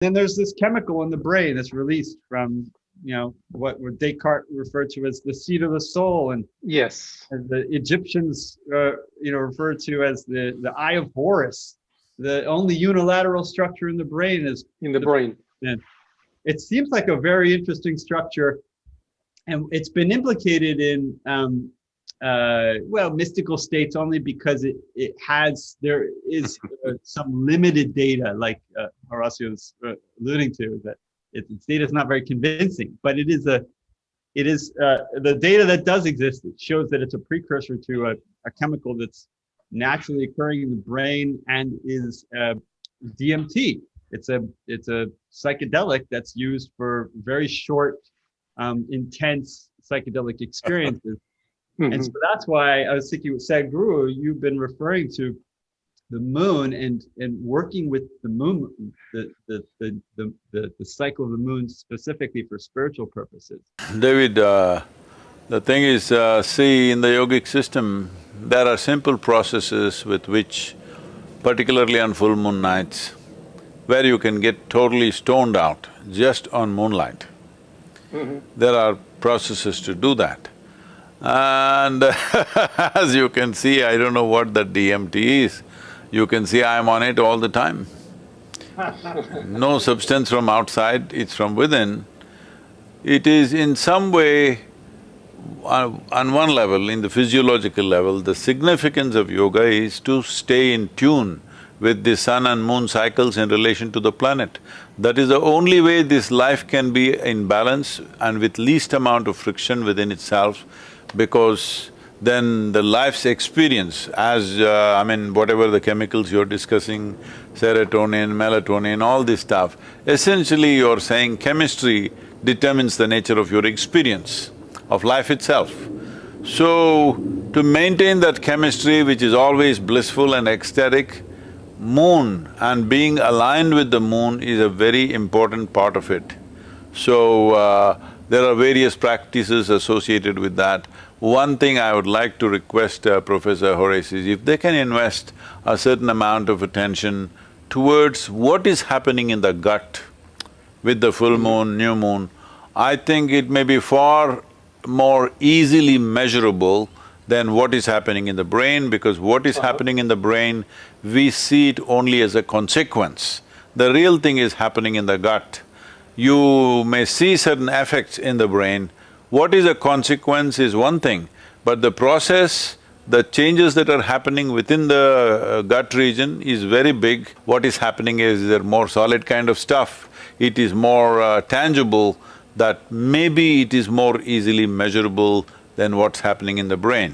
Then there's this chemical in the brain that's released from, what Descartes referred to as the seat of the soul, and Yes. as the Egyptians, referred to as the eye of Horus. The only unilateral structure in the brain is In the brain. And it seems like a very interesting structure, and it's been implicated in mystical states only because there is some limited data, like Horacio was alluding to, that its data is not very convincing, but it is the data that does exist. It shows that it's a precursor to a chemical that's naturally occurring in the brain and is DMT. It's a psychedelic that's used for very short, intense psychedelic experiences. Mm-hmm. And so that's why I was thinking with Sadhguru, you've been referring to the moon and working with the moon, the cycle of the moon specifically for spiritual purposes. David, the thing is, see, in the yogic system, there are simple processes with which, particularly on full moon nights, where you can get totally stoned out just on moonlight. Mm-hmm. There are processes to do that. And as you can see, I don't know what that DMT is, you can see I'm on it all the time. No substance from outside, it's from within. It is in some way, on one level, in the physiological level, the significance of yoga is to stay in tune with the sun and moon cycles in relation to the planet. That is the only way this life can be in balance and with least amount of friction within itself, because then the life's experience as… whatever the chemicals you're discussing, serotonin, melatonin, all this stuff, essentially you're saying chemistry determines the nature of your experience of life itself. So, to maintain that chemistry which is always blissful and ecstatic, moon and being aligned with the moon is a very important part of it. So, there are various practices associated with that. One thing I would like to request Professor Horace is if they can invest a certain amount of attention towards what is happening in the gut with the full moon, new moon, I think it may be far more easily measurable than what is happening in the brain, because what is happening in the brain, we see it only as a consequence. The real thing is happening in the gut. You may see certain effects in the brain. What is a consequence is one thing, but the process, the changes that are happening within the gut region is very big. What is happening is there more solid kind of stuff, it is more tangible, that maybe it is more easily measurable than what's happening in the brain.